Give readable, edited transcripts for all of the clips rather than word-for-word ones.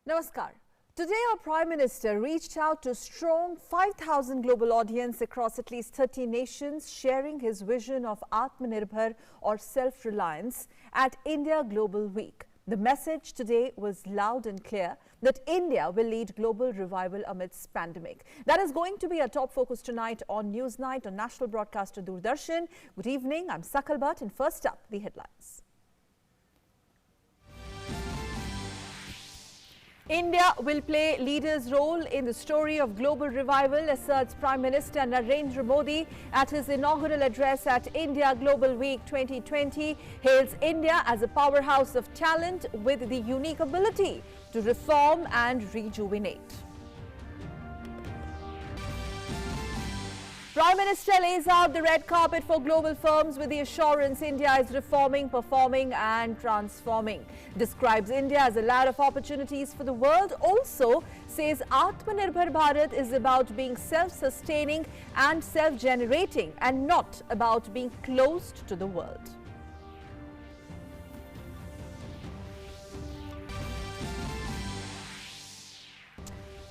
Namaskar. Today our Prime Minister reached out to a strong 5,000 global audience across at least 30 nations, sharing his vision of Atmanirbhar or self-reliance at India Global Week. The message today was loud and clear that India will lead global revival amidst pandemic. That is going to be a top focus tonight on Newsnight on national broadcaster Doordarshan. Good evening, I'm Sakal Bhatt, and first up, the headlines. India will play leader's role in the story of global revival, asserts Prime Minister Narendra Modi at his inaugural address at India Global Week 2020. Hails India as a powerhouse of talent with the unique ability to reform and rejuvenate. Prime Minister lays out the red carpet for global firms with the assurance India is reforming, performing and transforming. Describes India as a land of opportunities for the world. Also says Atmanirbhar Bharat is about being self-sustaining and self-generating and not about being closed to the world.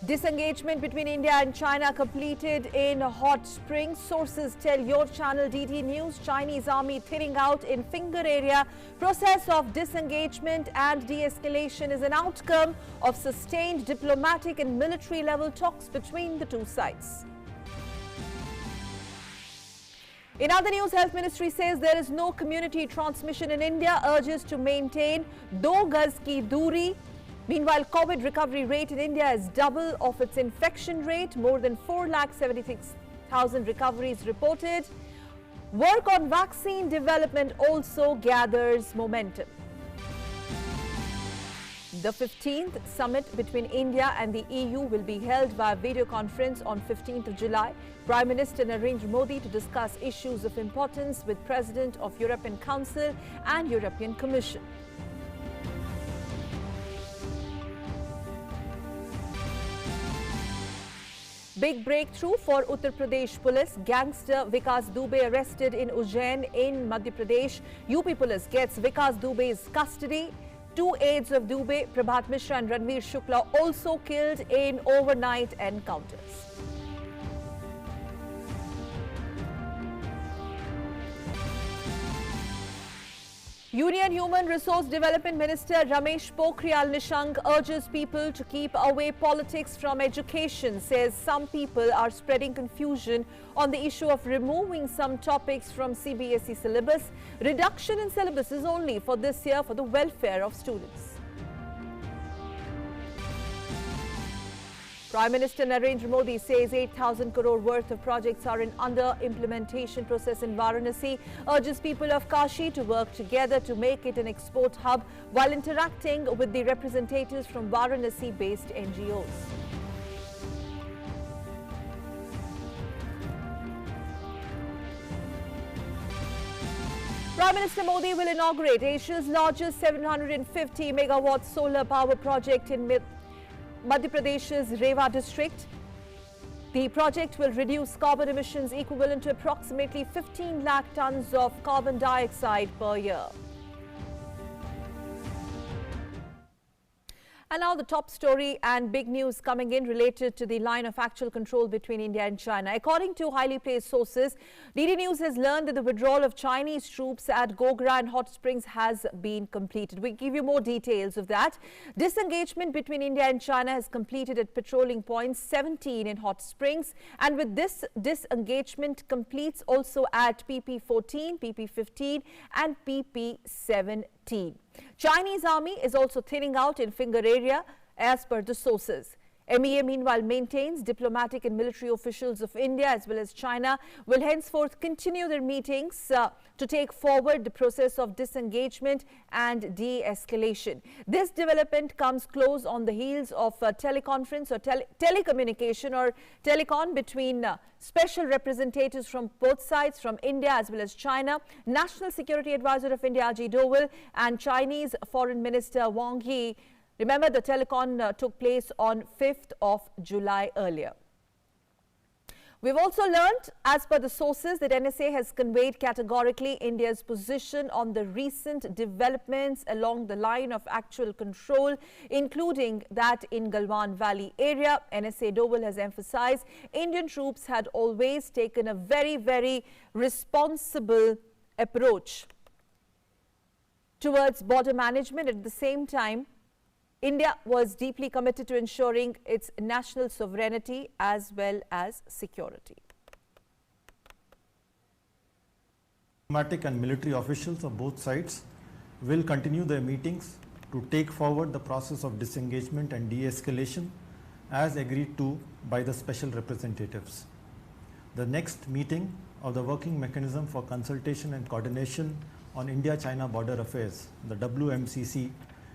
Disengagement between India and China completed in hot springs. Sources tell your channel DD News. Chinese army thinning out in Finger area. Process of disengagement and de-escalation is an outcome of sustained diplomatic and military level talks between the two sides. In other news, Health Ministry says there is no community transmission in India, urges to maintain 2 gaz ki duri. Meanwhile, COVID recovery rate in India is double of its infection rate. More than 4,76,000 recoveries reported. Work on vaccine development also gathers momentum. The 15th summit between India and the EU will be held via video conference on 15th of July. Prime Minister Narendra Modi to discuss issues of importance with President of European Council and European Commission. Big breakthrough for Uttar Pradesh police. Gangster Vikas Dubey arrested in Ujjain in Madhya Pradesh. UP police gets Vikas Dubey's custody. 2 aides of Dubey, Prabhat Mishra and Ranveer Shukla, also killed in overnight encounters. Union Human Resource Development Minister Ramesh Pokhriyal Nishank urges people to keep away politics from education, says some people are spreading confusion on the issue of removing some topics from CBSE syllabus. Reduction in syllabus is only for this year for the welfare of students. Prime Minister Narendra Modi says 8,000 crore worth of projects are in under-implementation process in Varanasi, urges people of Kashi to work together to make it an export hub while interacting with the representatives from Varanasi-based NGOs. Prime Minister Modi will inaugurate Asia's largest 750 megawatt solar power project in Madhya Pradesh's Rewa district. The project will reduce carbon emissions equivalent to approximately 15 lakh tons of carbon dioxide per year. And now the top story and big news coming in related to the line of actual control between India and China. According to highly placed sources, DD News has learned that the withdrawal of Chinese troops at Gogra and Hot Springs has been completed. We give you more details of that. Disengagement between India and China has completed at patrolling points 17 in Hot Springs, and with this disengagement completes also at PP14, PP15 and PP17. Chinese army is also thinning out in Finger area as per the sources. MEA meanwhile maintains diplomatic and military officials of India as well as China will henceforth continue their meetings to take forward the process of disengagement and de-escalation. This development comes close on the heels of a teleconference or telecommunication or telecon between special representatives from both sides, from India as well as China, National Security Advisor of India Ajit Doval and Chinese Foreign Minister Wang Yi. Remember, the telecon took place on 5th of July earlier. We've also learned, as per the sources, that NSA has conveyed categorically India's position on the recent developments along the line of actual control, including that in Galwan Valley area. NSA Doval has emphasized Indian troops had always taken a very responsible approach towards border management. At the same time, India was deeply committed to ensuring its national sovereignty as well as security. Diplomatic and military officials of both sides will continue their meetings to take forward the process of disengagement and de-escalation as agreed to by the special representatives. The next meeting of the Working Mechanism for Consultation and Coordination on India-China Border Affairs, the WMCC,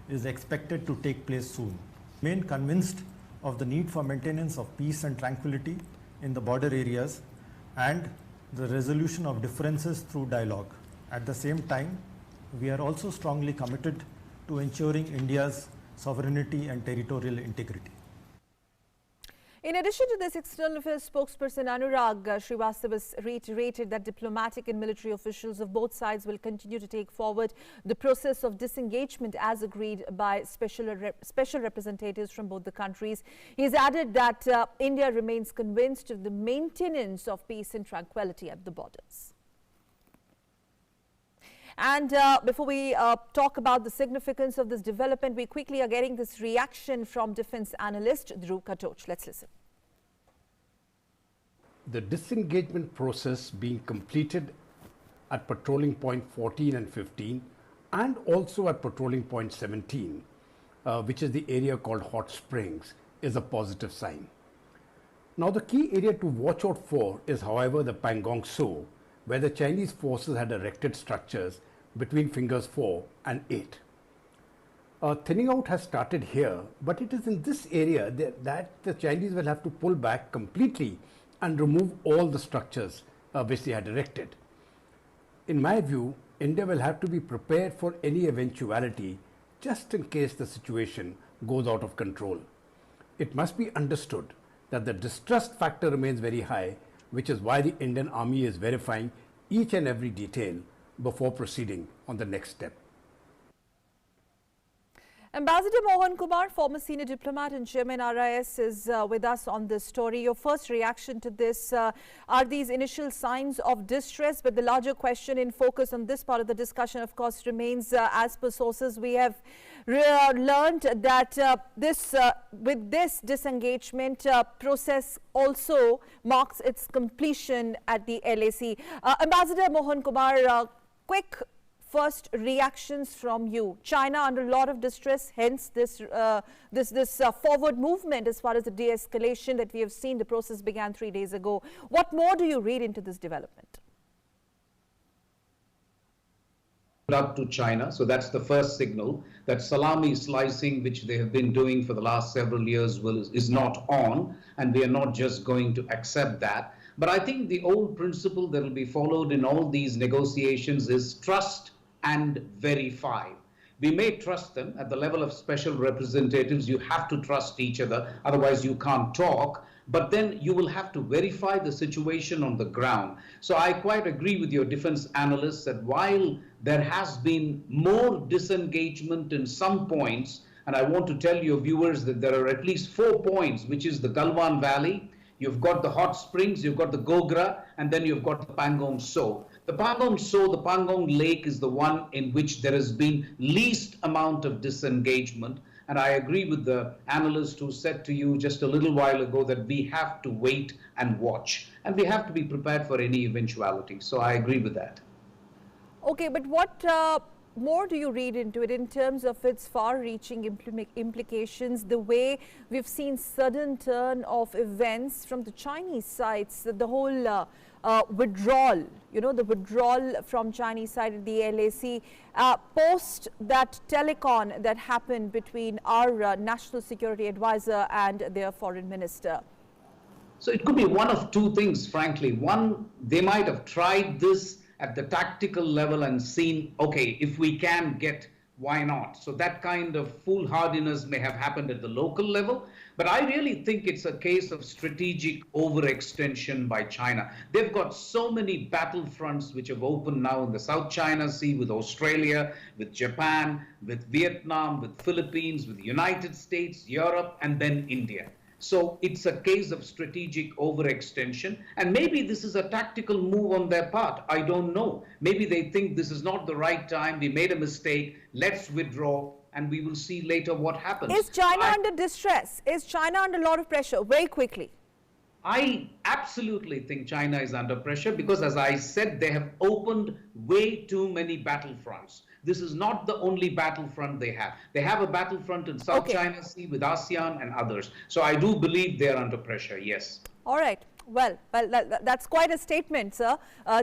is expected to take place soon. Remain convinced of the need for maintenance of peace and tranquility in the border areas and the resolution of differences through dialogue. At the same time, we are also strongly committed to ensuring India's sovereignty and territorial integrity. In addition to this, External Affairs spokesperson Anurag Srivastava reiterated that diplomatic and military officials of both sides will continue to take forward the process of disengagement as agreed by special representatives from both the countries. He has added that India remains convinced of the maintenance of peace and tranquility at the borders. And before we talk about the significance of this development, we quickly are getting this reaction from defense analyst Dhruv Katoch. Let's listen. The disengagement process being completed at patrolling point 14 and 15 and also at patrolling point 17, which is the area called Hot Springs, is a positive sign. Now the key area to watch out for is, however, the Pangong Tso, where the Chinese forces had erected structures between fingers 4 and 8. Thinning out has started here, but it is in this area that the Chinese will have to pull back completely and remove all the structures which they had erected. In my view, India will have to be prepared for any eventuality just in case the situation goes out of control. It must be understood that the distrust factor remains very high, which is why the Indian Army is verifying each and every detail before proceeding on the next step. Ambassador Mohan Kumar, former senior diplomat and chairman RIS, is with us on this story. Your first reaction to this, are these initial signs of distress? But the larger question in focus on this part of the discussion, of course, remains, as per sources, we have learned that with this disengagement process also marks its completion at the LAC. Ambassador Mohan Kumar, quick first reactions from you. China under a lot of distress, hence this forward movement as far as the de-escalation that we have seen. The process began 3 days ago. What more do you read into this development? Up to China, so that's the first signal that salami slicing, which they have been doing for the last several years, is not on, and we are not just going to accept that. But I think the old principle that will be followed in all these negotiations is trust and verify. We may trust them at the level of special representatives. You have to trust each other, otherwise you can't talk. But then you will have to verify the situation on the ground. So I quite agree with your defense analysts that while there has been more disengagement in some points, and I want to tell your viewers that there are at least 4 points, which is the Galwan Valley, you've got the Hot Springs, you've got the Gogra, and then you've got the Pangong Tso. The Pangong Tso, the Pangong Lake, is the one in which there has been least amount of disengagement. And I agree with the analyst who said to you just a little while ago that we have to wait and watch. And we have to be prepared for any eventuality. So I agree with that. Okay, but what more do you read into it in terms of its far-reaching implications, the way we've seen sudden turn of events from the Chinese sides, the whole withdrawal, the withdrawal from Chinese side at the LAC, post that telecon that happened between our national security advisor and their foreign minister? So it could be one of two things, frankly. One, they might have tried this at the tactical level and seen, okay, if we can get why not? So that kind of foolhardiness may have happened at the local level, but I really think it's a case of strategic overextension by China. They've got so many battlefronts which have opened now in the South China Sea, with Australia, with Japan, with Vietnam, with Philippines, with the United States, Europe, and then India. So it's a case of strategic overextension. And maybe this is a tactical move on their part. I don't know. Maybe they think this is not the right time. We made a mistake. Let's withdraw. And we will see later what happens. Is China under distress? Is China under a lot of pressure? Very quickly. I absolutely think China is under pressure because, as I said, they have opened way too many battlefronts. This is not the only battlefront they have. They have a battlefront in South China Sea with ASEAN and others. So I do believe they are under pressure, yes. All right. Well, that's quite a statement, sir.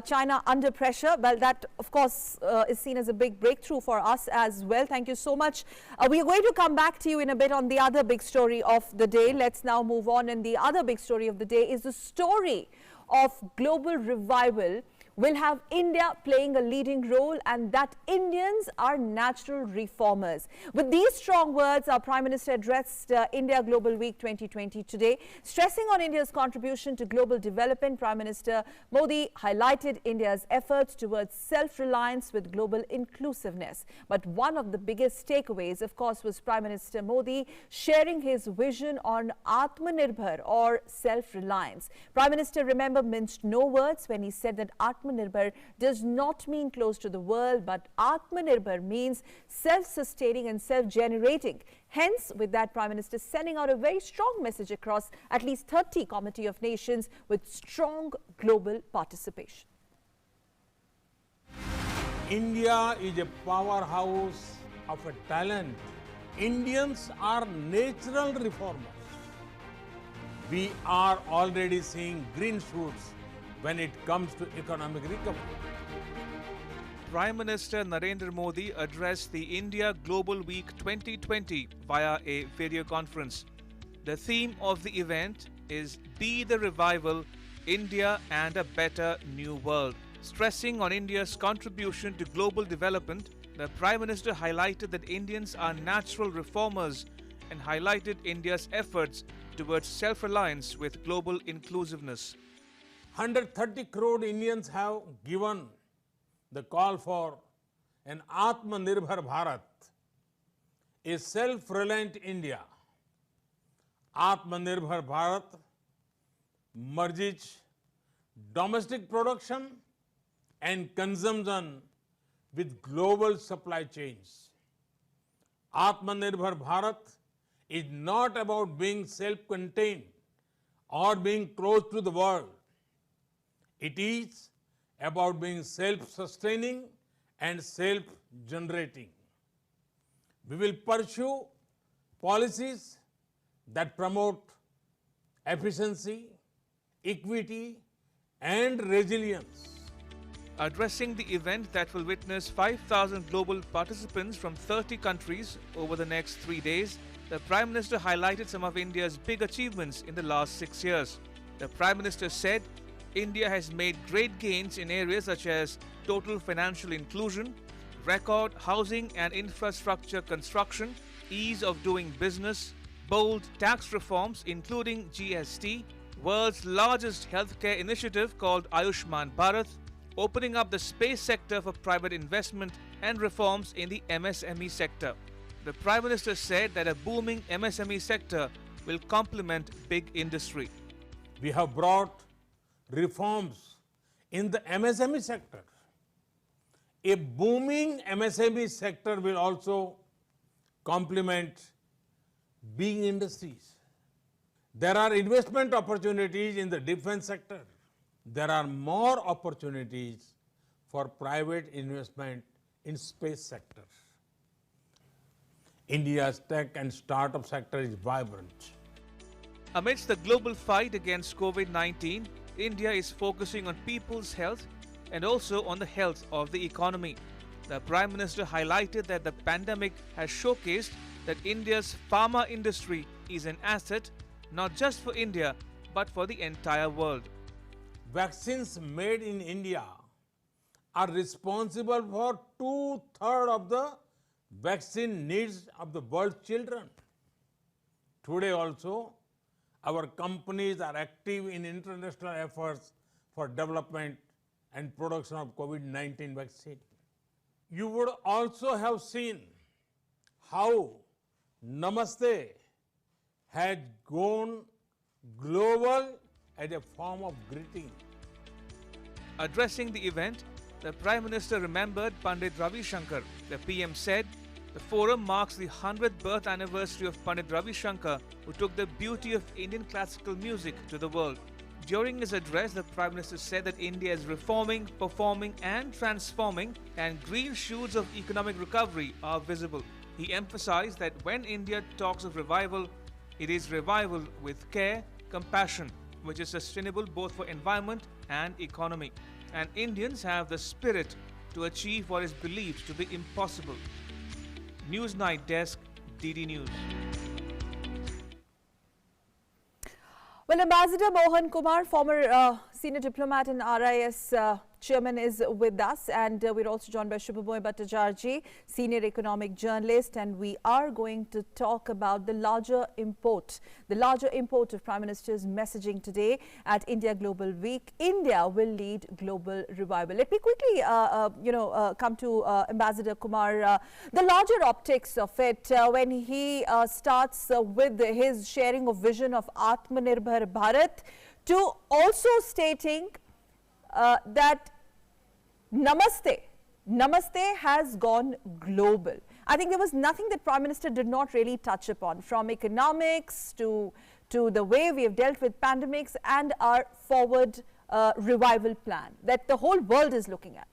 China under pressure. Well, that, of course, is seen as a big breakthrough for us as well. Thank you so much. We are going to come back to you in a bit on the other big story of the day. Let's now move on. And the other big story of the day is the story of global revival will have India playing a leading role, and that Indians are natural reformers. With these strong words, our Prime Minister addressed India Global Week 2020 today. Stressing on India's contribution to global development, Prime Minister Modi highlighted India's efforts towards self-reliance with global inclusiveness. But one of the biggest takeaways, of course, was Prime Minister Modi sharing his vision on Atmanirbhar, or self-reliance. Prime Minister, remember, minced no words when he said that Atmanirbhar does not mean close to the world, but Atmanirbhar means self-sustaining and self-generating. Hence, with that, Prime Minister sending out a very strong message across at least 30 Committee of Nations with strong global participation. India is a powerhouse of a talent. Indians are natural reformers. We are already seeing green shoots when it comes to economic recovery. Prime Minister Narendra Modi addressed the India Global Week 2020 via a video conference. The theme of the event is Be the Revival, India and a Better New World. Stressing on India's contribution to global development, the Prime Minister highlighted that Indians are natural reformers and highlighted India's efforts towards self-reliance with global inclusiveness. 130 crore Indians have given the call for an Atmanirbhar Bharat, a self-reliant India. Atmanirbhar Bharat merges domestic production and consumption with global supply chains. Atmanirbhar Bharat is not about being self-contained or being close to the world. It is about being self-sustaining and self-generating. We will pursue policies that promote efficiency, equity, and resilience. Addressing the event that will witness 5,000 global participants from 30 countries over the next 3 days, the Prime Minister highlighted some of India's big achievements in the last 6 years. The Prime Minister said India has made great gains in areas such as total financial inclusion, record housing and infrastructure construction, ease of doing business, bold tax reforms including GST, world's largest healthcare initiative called Ayushman Bharat, opening up the space sector for private investment, and reforms in the MSME sector. The Prime Minister said that a booming MSME sector will complement big industry. We have brought reforms in the MSME sector. A booming MSME sector will also complement big industries. There are investment opportunities in the defense sector. There are more opportunities for private investment in space sector. India's tech and startup sector is vibrant. Amidst the global fight against COVID-19, India is focusing on people's health and also on the health of the economy. The Prime Minister highlighted that the pandemic has showcased that India's pharma industry is an asset not just for India but for the entire world. Vaccines made in India are responsible for 2/3 of the vaccine needs of the world's children. Today also, our companies are active in international efforts for development and production of COVID-19 vaccine. You would also have seen how Namaste has gone global as a form of greeting. Addressing the event, the Prime Minister remembered Pandit Ravi Shankar. The PM said, the forum marks the 100th birth anniversary of Pandit Ravi Shankar, who took the beauty of Indian classical music to the world. During his address, the Prime Minister said that India is reforming, performing and transforming, and green shoots of economic recovery are visible. He emphasized that when India talks of revival, it is revival with care, compassion, which is sustainable both for environment and economy. And Indians have the spirit to achieve what is believed to be impossible. Newsnight Desk, DD News. Well, Ambassador Mohan Kumar, former senior diplomat and RIS chairman, is with us, and we're also joined by Shubhamoy Bhattacharjee, senior economic journalist, and we are going to talk about the larger import of Prime Minister's messaging today at India Global Week. India will lead global revival. Let me quickly, come to Ambassador Kumar. The larger optics of it when he starts with his sharing of vision of Atmanirbhar Bharat, to also stating that Namaste has gone global. I think there was nothing that Prime Minister did not really touch upon, from economics to the way we have dealt with pandemics and our forward revival plan that the whole world is looking at.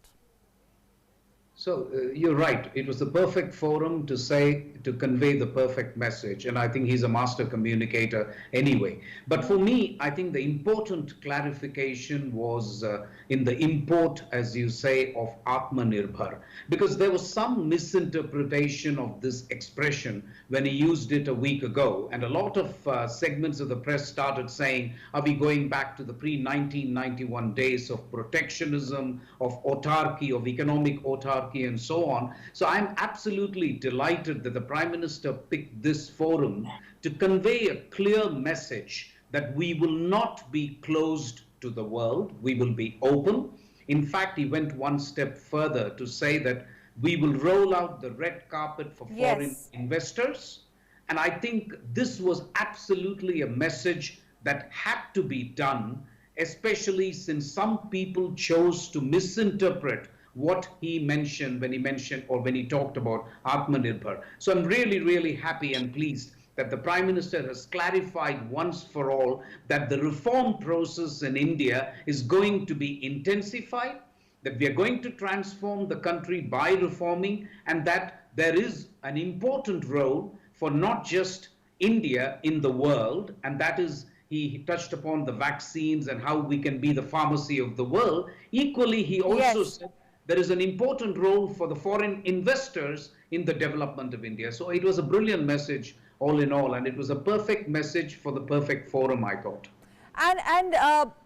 So you're right. It was the perfect forum to convey the perfect message. And I think he's a master communicator anyway. But for me, I think the important clarification was in the import, as you say, of Atmanirbhar, because there was some misinterpretation of this expression when he used it a week ago. And a lot of segments of the press started saying, are we going back to the pre-1991 days of protectionism, of autarky, of economic autarky, and so on. So I'm absolutely delighted that the Prime Minister picked this forum to convey a clear message that we will not be closed to the world, we will be open. In fact, he went one step further to say that we will roll out the red carpet for foreign investors. And I think this was absolutely a message that had to be done, especially since some people chose to misinterpret what he mentioned when he talked about Atmanirbhar. So I'm really, really happy and pleased that the Prime Minister has clarified once for all that the reform process in India is going to be intensified, that we are going to transform the country by reforming, and that there is an important role for not just India in the world, and that is, he touched upon the vaccines and how we can be the pharmacy of the world. Equally, he also said there is an important role for the foreign investors in the development of India. So it was a brilliant message all in all, and it was a perfect message for the perfect forum, I thought. And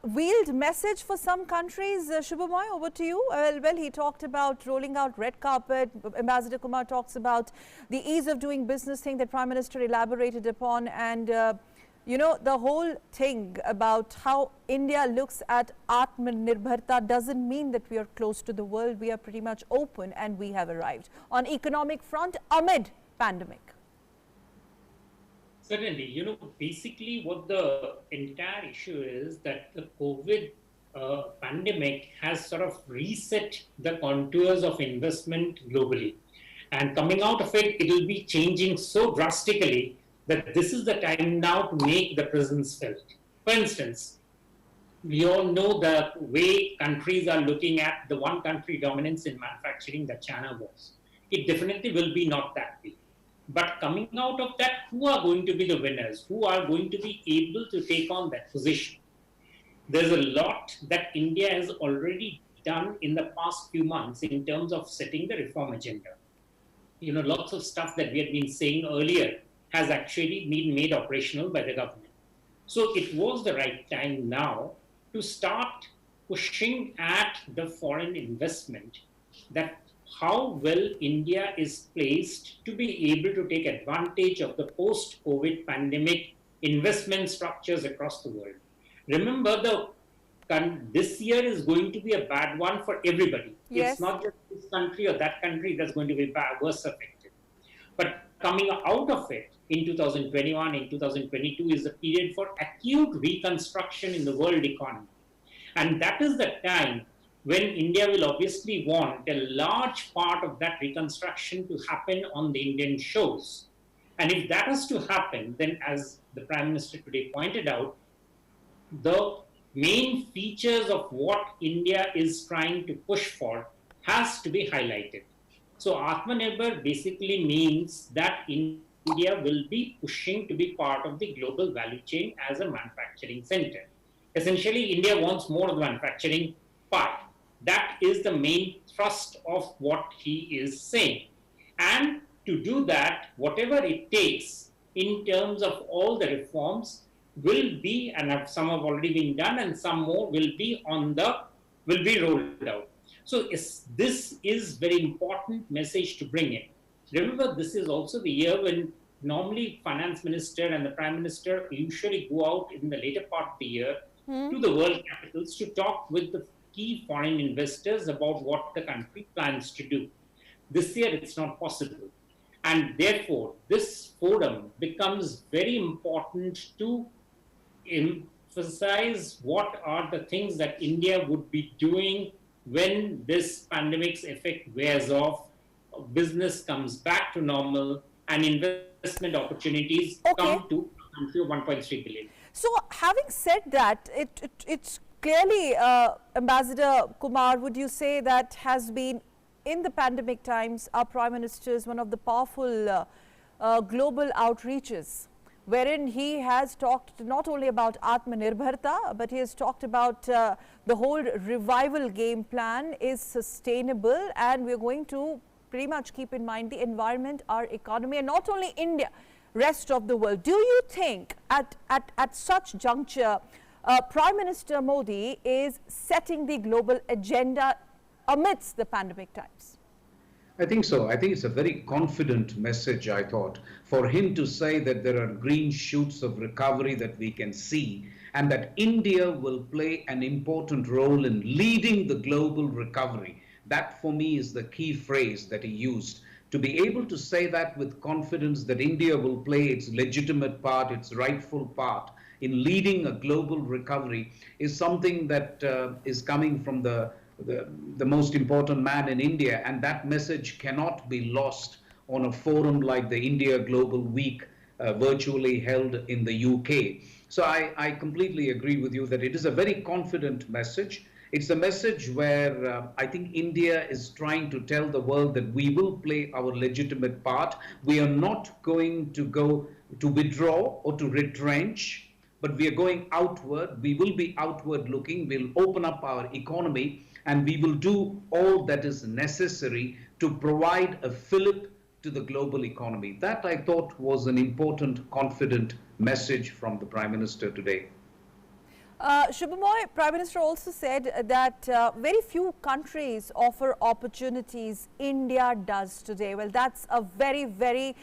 wheeled message for some countries. Shubhamoy, over to you. Well, he talked about rolling out red carpet. Ambassador Kumar talks about the ease of doing business thing that Prime Minister elaborated upon, and you know, the whole thing about how India looks at Atmanirbharta doesn't mean that we are close to the world. We are pretty much open, and we have arrived on economic front amid pandemic. Certainly, you know, basically what the entire issue is that the COVID pandemic has sort of reset the contours of investment globally. And coming out of it, it will be changing so drastically that this is the time now to make the presence felt. For instance, we all know the way countries are looking at the one country dominance in manufacturing that China was. It definitely will be not that way. But coming out of that, who are going to be the winners? Who are going to be able to take on that position? There's a lot that India has already done in the past few months in terms of setting the reform agenda. You know, lots of stuff that we had been saying earlier has actually been made operational by the government. So it was the right time now to start pushing at the foreign investment that how well India is placed to be able to take advantage of the post-COVID pandemic investment structures across the world. Remember, this year is going to be a bad one for everybody. Yes. It's not just this country or that country that's going to be worse affected. But coming out of it in 2021, in 2022 is a period for acute reconstruction in the world economy. And that is the time when India will obviously want a large part of that reconstruction to happen on the Indian shores. And if that has to happen, then as the Prime Minister today pointed out, the main features of what India is trying to push for has to be highlighted. So Atmanirbhar basically means that India will be pushing to be part of the global value chain as a manufacturing center. Essentially, India wants more of the manufacturing pie. That is the main thrust of what he is saying. And to do that, whatever it takes in terms of all the reforms will be, and some have already been done, and some more will be rolled out. So this is very important message to bring in. Remember, this is also the year when normally Finance Minister and the Prime Minister usually go out in the later part of the year to the world capitals to talk with the key foreign investors about what the country plans to do. This year, it's not possible. And therefore, this forum becomes very important to emphasize what are the things that India would be doing when this pandemic's effect wears off, business comes back to normal, and investment opportunities come to a country of 1.3 billion. So, having said that, it's clearly, Ambassador Kumar, would you say that has been in the pandemic times, our Prime Minister's one of the powerful global outreaches, wherein he has talked not only about Atmanirbharta, but he has talked about the whole revival game plan is sustainable, and we're going to pretty much keep in mind the environment, our economy, and not only India, rest of the world. Do you think at such juncture, Prime Minister Modi is setting the global agenda amidst the pandemic times? I think so. I think it's a very confident message, I thought, for him to say that there are green shoots of recovery that we can see, and that India will play an important role in leading the global recovery. That, for me, is the key phrase that he used. To be able to say that with confidence, that India will play its legitimate part, its rightful part in leading a global recovery, is something that is coming from the most important man in India, and that message cannot be lost on a forum like the India Global Week virtually held in the UK. So I completely agree with you that it is a very confident message. It's a message where I think India is trying to tell the world that we will play our legitimate part. We are not going to go to withdraw or to retrench, but we are going outward. We will be outward looking. We'll open up our economy, and we will do all that is necessary to provide a fillip to the global economy. That, I thought, was an important, confident message from the Prime Minister today. Shubhamoy, Prime Minister also said that very few countries offer opportunities. India does today. Well, that's a very, very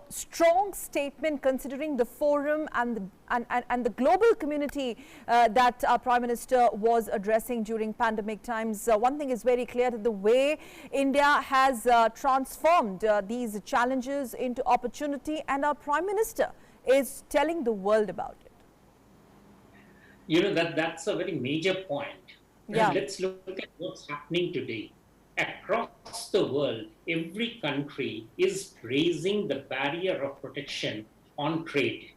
strong statement considering the forum and the global community that our Prime Minister was addressing during pandemic times. One thing is very clear, that the way India has transformed these challenges into opportunity, and our Prime Minister is telling the world about it. That's a very major point. Yeah. Let's look at what's happening today. Across the world, every country is raising the barrier of protection on trade.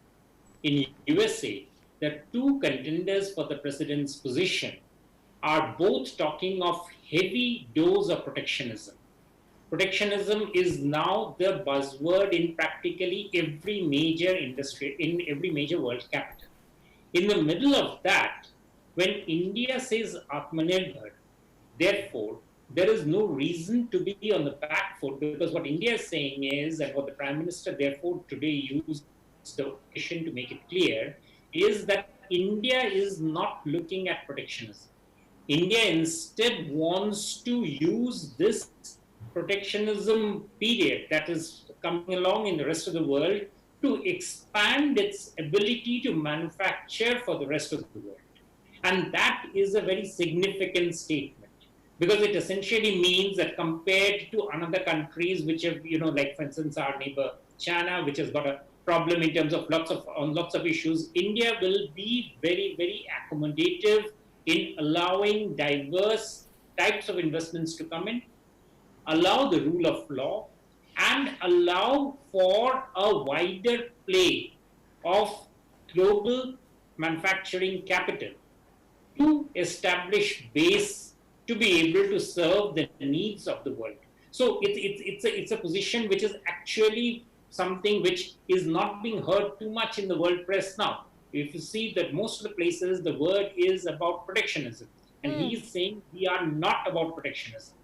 In USA, the two contenders for the president's position are both talking of heavy dose of protectionism. Protectionism is now the buzzword in practically every major industry, in every major world capital. In the middle of that, when India says Atmanirbhar, therefore, there is no reason to be on the back foot, because what India is saying is, and what the Prime Minister therefore today used the occasion to make it clear, is that India is not looking at protectionism. India instead wants to use this protectionism period that is coming along in the rest of the world to expand its ability to manufacture for the rest of the world. And that is a very significant statement, because it essentially means that compared to other countries which have, like for instance, our neighbor China, which has got a problem in terms of lots of issues, India will be very, very accommodative in allowing diverse types of investments to come in, allow the rule of law, and allow for a wider play of global manufacturing capital to establish base to be able to serve the needs of the world. So it's a position which is actually something which is not being heard too much in the world press now. If you see that most of the places, the word is about protectionism. And he's saying we are not about protectionism.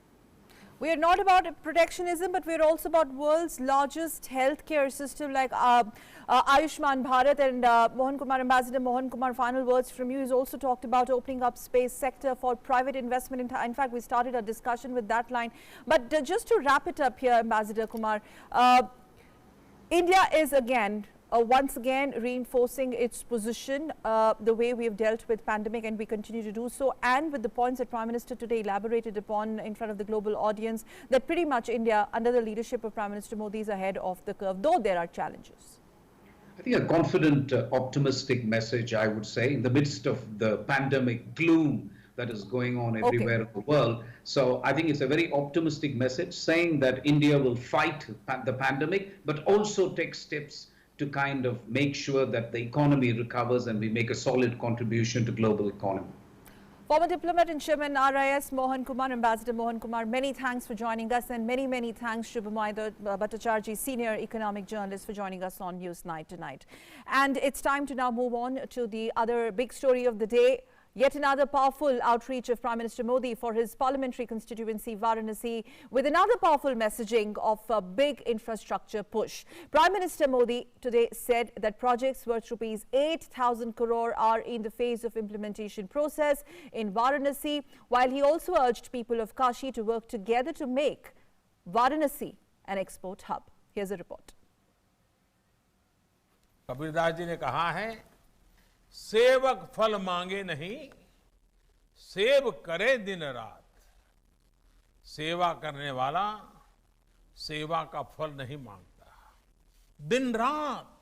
We are not about protectionism, but we're also about world's largest healthcare system like Ayushman Bharat. And Mohan Kumar, Ambassador Mohan Kumar, final words from you. He's also talked about opening up space sector for private investment. In fact, we started a discussion with that line. But just to wrap it up here, Ambassador Kumar, India is once again reinforcing its position the way we have dealt with pandemic, and we continue to do so, and with the points that Prime Minister today elaborated upon in front of the global audience, that pretty much India under the leadership of Prime Minister Modi is ahead of the curve, though there are challenges. I think a confident, optimistic message, I would say, in the midst of the pandemic gloom that is going on everywhere in the world. So I think it's a very optimistic message saying that India will fight the pandemic, but also take steps to kind of make sure that the economy recovers and we make a solid contribution to global economy. Former diplomat and chairman RIS Mohan Kumar, Ambassador Mohan Kumar, many thanks for joining us, and many, many thanks Shubhamay Bhattacharjee, senior economic journalist, for joining us on News Night tonight. And it's time to now move on to the other big story of the day. Yet another powerful outreach of Prime Minister Modi for his parliamentary constituency Varanasi, with another powerful messaging of a big infrastructure push. Prime Minister Modi today said that projects worth rupees 8,000 crore are in the phase of implementation process in Varanasi, while he also urged people of Kashi to work together to make Varanasi an export hub. Here's a report. Kabirdas ji ने कहा है, सेवक फल मांगे नहीं, save करे दिन रात। सेवा करने वाला सेवा का फल नहीं मांगता, दिन रात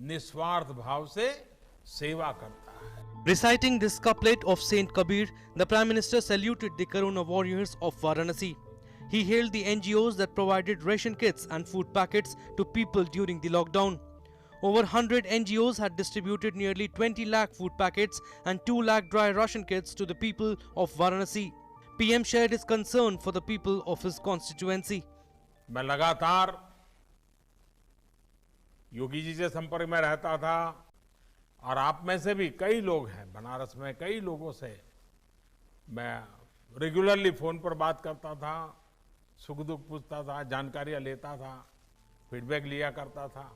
निस्वार्थ भाव से सेवा करता है। Reciting this couplet of Saint Kabir, the Prime Minister saluted the Corona warriors of Varanasi. He hailed the NGOs that provided ration kits and food packets to people during the lockdown. Over 100 NGOs had distributed nearly 20 lakh food packets and 2 lakh dry ration kits to the people of Varanasi. PM shared his concern for the people of his constituency. मैं लगातार योगी जी से संपर्क में रहता था, और आप में से भी कई लोग हैं, बनारस में कई लोगों से मैं रेगुलरली फोन पर बात करता था, सुख दुख पूछता था, जानकारियां लेता था, फीडबैक लिया करता था।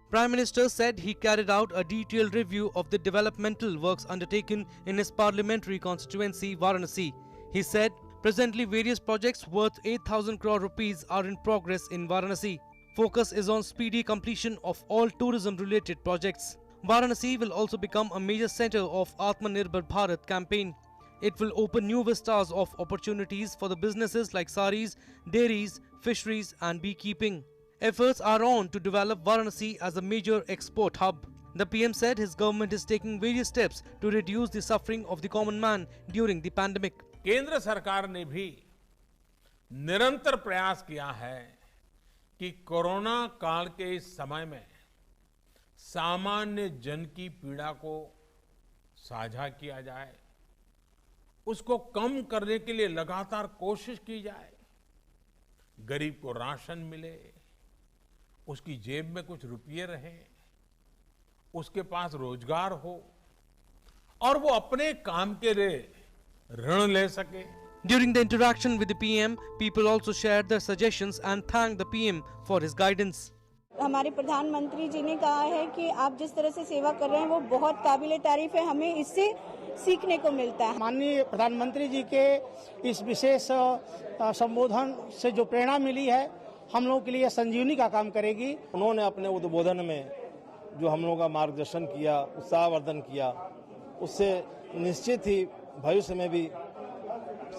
Prime Minister said he carried out a detailed review of the developmental works undertaken in his parliamentary constituency Varanasi. He said, presently various projects worth 8,000 crore rupees are in progress in Varanasi. Focus is on speedy completion of all tourism-related projects. Varanasi will also become a major center of Atmanirbhar Bharat campaign. It will open new vistas of opportunities for the businesses like saris, dairies, fisheries and beekeeping. Efforts are on to develop Varanasi as a major export hub. The PM said his government is taking various steps to reduce the suffering of the common man during the pandemic. केंद्र सरकार ने भी निरंतर प्रयास किया है कि corona काल के इस समय में सामान्य जन की पीड़ा को साझा किया जाए, उसको कम करने के लिए लगातार कोशिश की जाए। गरीब को राशन मिले, उसकी जेब में कुछ रुपये रहें, उसके पास रोजगार हो और वो अपने काम के लिए ऋण ले सके। During the interaction with the PM, people also shared their suggestions and thanked the PM for his guidance. हमारे प्रधानमंत्री जी ने कहा है कि आप जिस तरह से सेवा कर रहे हैं वो बहुत काबिले तारीफ है, हमें इससे सीखने को मिलता है। माननीय प्रधानमंत्री जी के इस विशेष संबोधन से जो प्रेरणा मिली है, हम लोगों के लिए संजीवनी का काम करेगी। उन्होंने अपने उद्बोधन में जो हम लोगों का मार्गदर्शन किया, उत्साहवर्धन किया, उससे निश्चित ही भविष्य में भी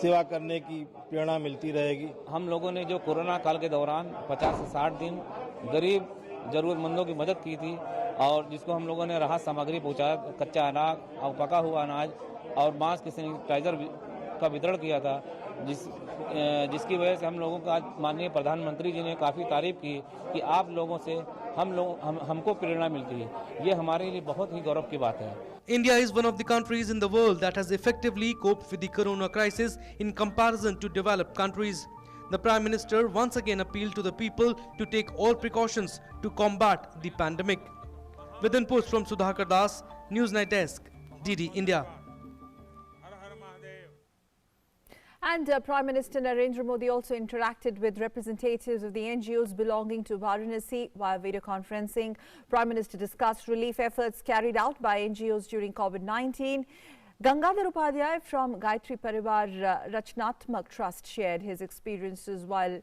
सेवा करने की प्रेरणा मिलती रहेगी। हम लोगों ने जो कोरोना काल के दौरान 50 से 60 दिन गरीब जरूरतमंदों की मदद की थी और जिसको हम लोगों ने राहत सामग्री पहुंचाया, कच्चा अनाज और पका हुआ अनाज और मास्क के सैनिटाइजर का वितरण किया था, जिसकी वजह से हम लोगों का माननीय प्रधानमंत्री जी ने काफ़ी तारीफ की कि आप लोगों से हमको प्रेरणा मिलती है। ये हमारे लिए बहुत ही गौरव की बात है। India is one of the countries in the world that has effectively coped with the corona crisis in comparison to developed countries. The Prime Minister once again appealed to the people to take all precautions to combat the pandemic. With inputs from Sudhakar Das, Newsnight Desk, DD India. And Prime Minister Narendra Modi also interacted with representatives of the NGOs belonging to Varanasi via video conferencing. Prime Minister discussed relief efforts carried out by NGOs during COVID-19. Gangadhar Upadhyay from Gayatri Parivar Rachnatmak Trust shared his experiences while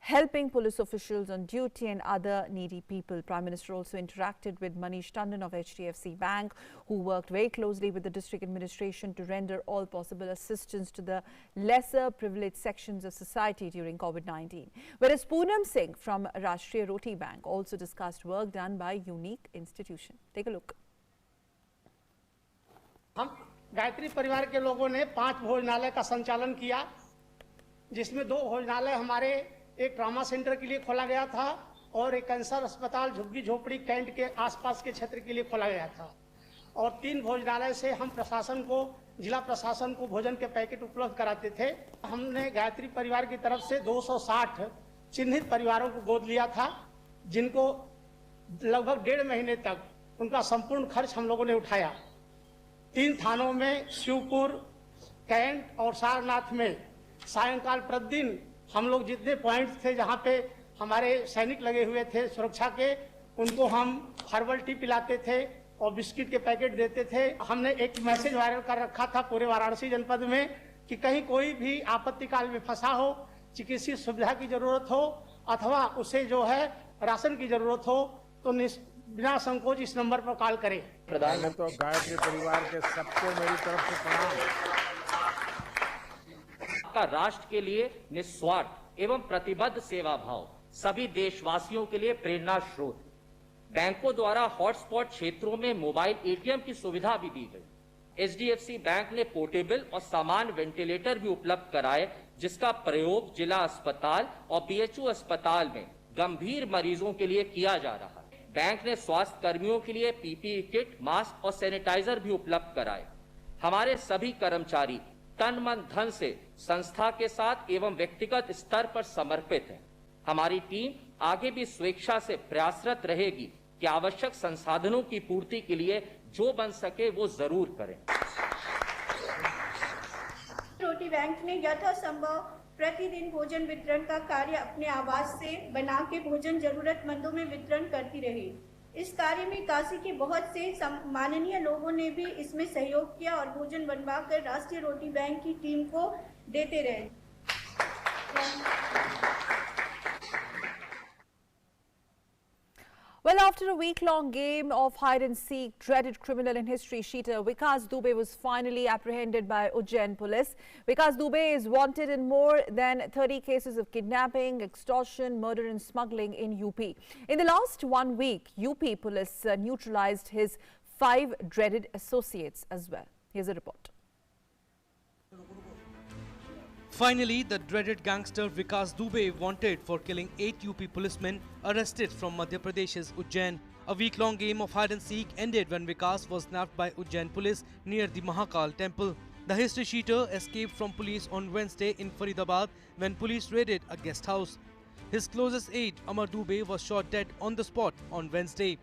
helping police officials on duty and other needy people. Prime Minister also interacted with Manish Tandon of HDFC Bank, who worked very closely with the district administration to render all possible assistance to the lesser privileged sections of society during COVID-19. Whereas Poonam Singh from Rashtriya Roti Bank also discussed work done by unique institution. Take a look. हम गायत्री परिवार के लोगों ने 5 भोजनालय का संचालन किया, जिसमें 2 भोजनालय हमारे एक ट्रॉमा सेंटर के लिए खोला गया था और एक कैंसर अस्पताल झुग्गी झोपड़ी कैंट के आसपास के क्षेत्र के लिए खोला गया था। और 3 भोजनालय से हम प्रशासन को, जिला प्रशासन को भोजन के पैकेट उपलब्ध कराते थे। हमने गायत्री परिवार की तरफ से 260 चिन्हित परिवारों को गोद लिया था, जिनको लगभग 1.5 महीने तक उनका संपूर्ण खर्च हम लोगों ने उठाया। 3 थानों में शिवपुर, कैंट और सारनाथ में सायंकाल प्रतिदिन हम लोग जितने पॉइंट्स थे जहाँ पे हमारे सैनिक लगे हुए थे सुरक्षा के, उनको हम हर्बल टी पिलाते थे और बिस्किट के पैकेट देते थे। हमने एक मैसेज वायरल कर रखा था पूरे वाराणसी जनपद में कि कहीं कोई भी आपत्ति काल में फंसा हो, चिकित्सीय सुविधा की जरूरत हो अथवा उसे जो है राशन की जरूरत हो, तो बिना संकोच इस नंबर पर कॉल करें। पहले तो गायत्री परिवार के सबको मेरी तरफ से प्रणाम। का राष्ट्र के लिए निस्वार्थ एवं प्रतिबद्ध सेवा भाव सभी देशवासियों के लिए प्रेरणा स्रोत। बैंकों द्वारा हॉटस्पॉट क्षेत्रों में मोबाइल एटीएम की सुविधा भी दी गई। एचडीएफसी बैंक ने पोर्टेबल और सामान्य वेंटिलेटर भी उपलब्ध कराए, जिसका प्रयोग जिला अस्पताल और बीएचयू अस्पताल में गंभीर मरीजों के लिए किया जा रहा है। बैंक ने स्वास्थ्य कर्मियों के लिए पीपीई किट, मास्क और सैनिटाइजर भी उपलब्ध कराए। हमारे सभी कर्मचारी तन मन धन से संस्था के साथ एवं व्यक्तिगत स्तर पर समर्पित है। हमारी टीम आगे भी स्वेच्छा से प्रयासरत रहेगी कि आवश्यक संसाधनों की पूर्ति के लिए जो बन सके वो जरूर करें। रोटी बैंक ने यथासंभव प्रतिदिन भोजन वितरण का कार्य अपने आवास से बना के भोजन जरूरतमंदों में वितरण करती रही। इस कार्य में काशी के बहुत से माननीय लोगों ने भी इसमें सहयोग किया और भोजन बनवाकर राष्ट्रीय रोटी बैंक की टीम को देते रहे। Well, after a week-long game of hide-and-seek, dreaded criminal in history cheater Vikas Dubey was finally apprehended by Ujjain police. Vikas Dubey is wanted in more than 30 cases of kidnapping, extortion, murder and smuggling in UP. In the last 1 week, UP police neutralized his 5 dreaded associates as well. Here's a report. Finally, the dreaded gangster Vikas Dubey, wanted for killing 8 UP policemen, arrested from Madhya Pradesh's Ujjain. A week-long game of hide-and-seek ended when Vikas was nabbed by Ujjain police near the Mahakal temple. The history cheater escaped from police on Wednesday in Faridabad when police raided a guest house. His closest aide, Amar Dubey, was shot dead on the spot on Wednesday.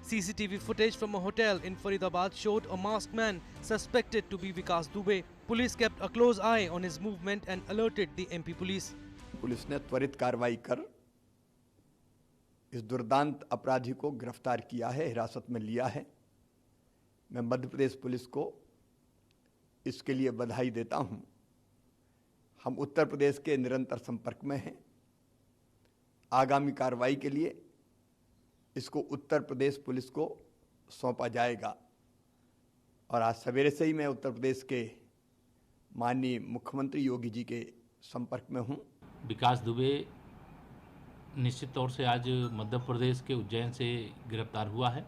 CCTV footage from a hotel in Faridabad showed a masked man suspected to be Vikas Dubey. Police kept a close eye on his movement and alerted the MP police. Police ने त्वरित कार्रवाई कर इस दुर्दांत अपराधी को गिरफ्तार किया है, हिरासत में लिया है। मैं मध्य प्रदेश पुलिस को इसके लिए बधाई देता हूं। हम उत्तर प्रदेश के निरंतर संपर्क में हैं। आगामी कार्रवाई के लिए इसको उत्तर प्रदेश पुलिस को सौंपा जाएगा और आज सवेरे से ही मैं उत्तर प्रदेश के माननीय मुख्यमंत्री योगी जी के संपर्क में हूं। विकास दुबे निश्चित तौर से आज मध्य प्रदेश के उज्जैन से गिरफ्तार हुआ है।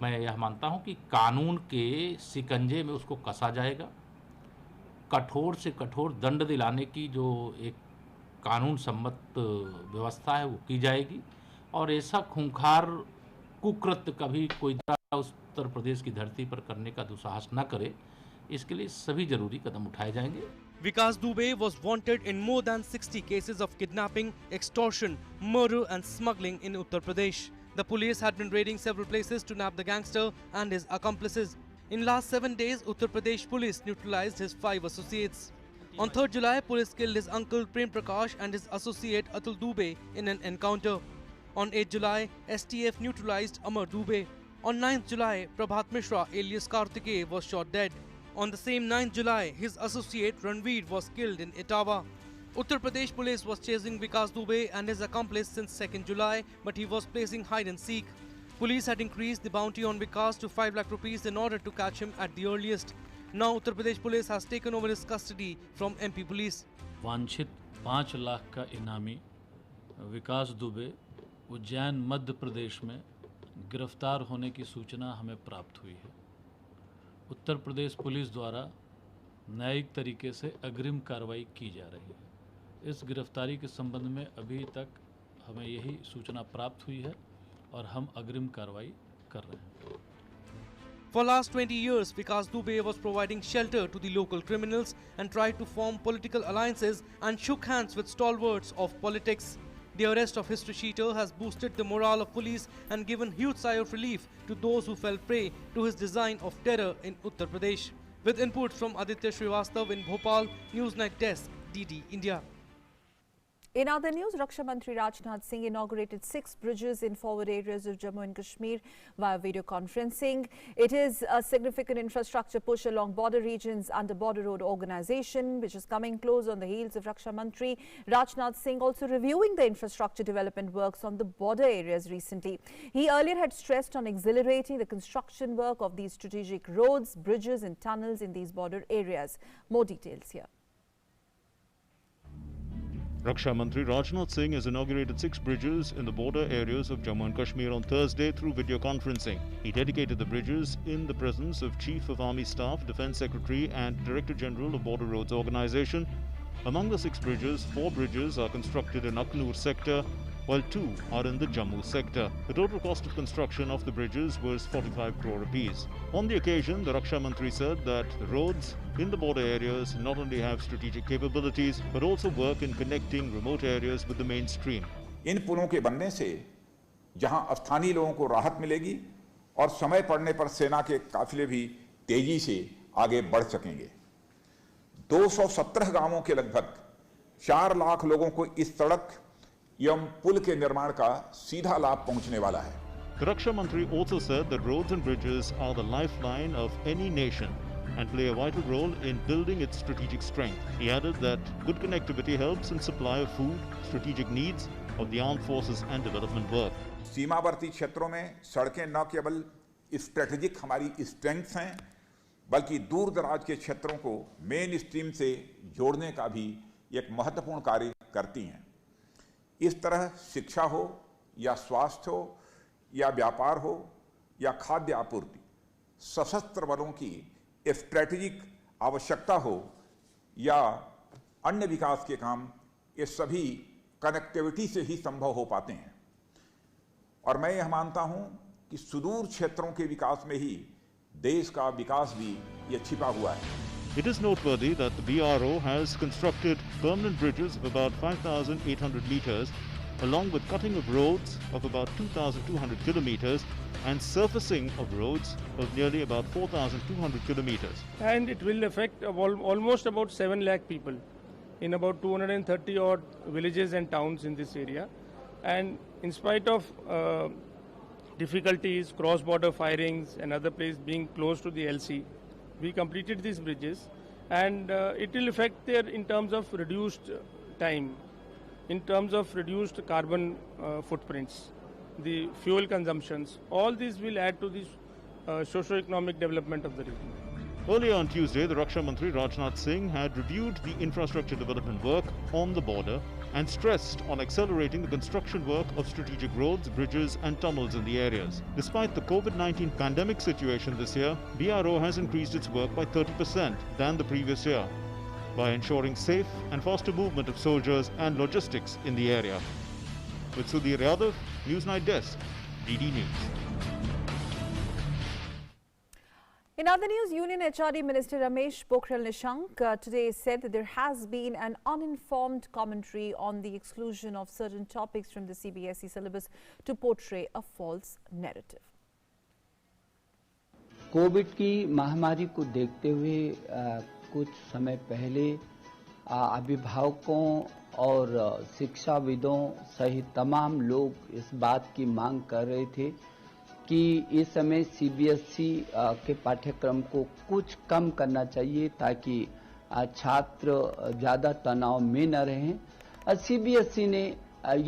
मैं यह मानता हूं कि कानून के शिकंजे में उसको कसा जाएगा, कठोर से कठोर दंड दिलाने की जो एक कानून सम्मत व्यवस्था है वो की जाएगी और ऐसा खूंखार कुकृत्य कभी कोई उत्तर प्रदेश की धरती पर करने का दुस्साहस न करे, इसके लिए सभी जरूरी कदम उठाए जाएंगे। Vikas Dubey was wanted in more than 60 cases of kidnapping, extortion, murder and smuggling in Uttar Pradesh. The police had been raiding several places to nab the gangster and his accomplices. In last 7 days, Uttar Pradesh police neutralized his 5 associates. On 3rd July, police killed his uncle Prem Prakash and his associate Atul Dubey in an encounter. On 8th July, STF neutralized Amar Dubey. On 9th July, Prabhat Mishra alias Kartikeya was shot dead. On the same 9th July, his associate Ranveer was killed in Etawah. Uttar Pradesh police was chasing Vikas Dubey and his accomplice since 2nd July, but he was placing hide and seek. Police had increased the bounty on Vikas to 5 lakh rupees in order to catch him at the earliest. Now Uttar Pradesh police has taken over his custody from MP police. वांछित 5 लाख का इनामी विकास दुबे उज्जैन मध्य प्रदेश में गिरफ्तार होने की सूचना हमें प्राप्त हुई है। उत्तर प्रदेश पुलिस द्वारा न्यायिक तरीके से अग्रिम कार्रवाई की जा रही है। इस गिरफ्तारी के संबंध में अभी तक हमें यही सूचना प्राप्त हुई है और हम अग्रिम कार्रवाई कर रहे हैं। For last 20 years, Vikas Dubey was providing shelter to the local criminals and tried to form political alliances and shook hands with stalwarts of politics. The arrest of history cheater has boosted the morale of police and given huge sigh of relief to those who fell prey to his design of terror in Uttar Pradesh. With input from Aditya Srivastav in Bhopal, Newsnight Desk, DD India. In other news, Raksha Mantri Rajnath Singh inaugurated 6 bridges in forward areas of Jammu and Kashmir via video conferencing. It is a significant infrastructure push along border regions under Border Road Organisation, which is coming close on the heels of Raksha Mantri Rajnath Singh also reviewing the infrastructure development works on the border areas recently. He earlier had stressed on accelerating the construction work of these strategic roads, bridges and tunnels in these border areas. More details here. Raksha Mantri Rajnath Singh has inaugurated 6 bridges in the border areas of Jammu and Kashmir on Thursday through video conferencing. He dedicated the bridges in the presence of Chief of Army Staff, Defence Secretary and Director General of Border Roads Organisation. Among the 6 bridges, 4 bridges are constructed in Aknoor sector, while 2 are in the Jammu sector. The total cost of construction of the bridges was 45 crore rupees. On the occasion, the Raksha Mantri said that the roads in the border areas not only have strategic capabilities, but also work in connecting remote areas with the mainstream. इन पुलों के बनने से जहां स्थानीय लोगों को राहत मिलेगी और समय पड़ने पर सेना के काफिले भी तेजी से आगे बढ़ सकेंगे। 217 गांवों के लगभग 4 लाख लोगों को इस सड़क एवं पुल के निर्माण का सीधा लाभ पहुंचने वाला है। The Raksha Mantri also said that roads and bridges are the lifeline of any nation and play a vital role in building its strategic strength. He added that good connectivity helps in supply of food, strategic needs of the armed forces and development work. सीमावर्ती क्षेत्रों में सड़कें न केवल strategic हमारी strengths हैं, बल्कि दूर दराज के क्षेत्रों को मेन स्ट्रीम से जोड़ने का भी एक महत्वपूर्ण कार्य करती हैं। इस तरह शिक्षा हो या स्वास्थ्य हो या व्यापार हो या खाद्य आपूर्ति, सशस्त्र बलों की स्ट्रेटेजिक आवश्यकता हो या अन्य विकास के काम, ये सभी कनेक्टिविटी से ही संभव हो पाते हैं। और मैं यह मानता हूं कि सुदूर क्षेत्रों के विकास में ही देश का विकास भी ये छिपा हुआ है। It is noteworthy that the BRO has constructed permanent bridges of about 5,800 meters, along with cutting of roads of about 2,200 kilometers and surfacing of roads of nearly about 4,200 kilometers. And it will affect almost about 7 lakh people in about 230 odd villages and towns in this area. And in spite of difficulties, cross-border firings and other places being close to the LC, we completed these bridges, and it will affect their in terms of reduced time, in terms of reduced carbon footprints, the fuel consumptions. All these will add to the socio-economic development of the region. Earlier on Tuesday, the Raksha Mantri Rajnath Singh had reviewed the infrastructure development work on the border and stressed on accelerating the construction work of strategic roads, bridges and tunnels in the areas. Despite the COVID-19 pandemic situation this year, BRO has increased its work by 30% than the previous year by ensuring safe and faster movement of soldiers and logistics in the area. With Sudhir Yadav, News Night Desk, DD News. In other news, Union HRD Minister Ramesh Pokhriyal Nishank today said that there has been an uninformed commentary on the exclusion of certain topics from the CBSE syllabus to portray a false narrative. Covid की महामारी को देखते हुए कुछ समय पहले अभिभावकों और शिक्षाविदों सहित तमाम लोग इस बात की मांग कर रहे थे कि इस समय सीबीएसई के पाठ्यक्रम को कुछ कम करना चाहिए ताकि छात्र ज़्यादा तनाव में न रहें। सीबीएसई ने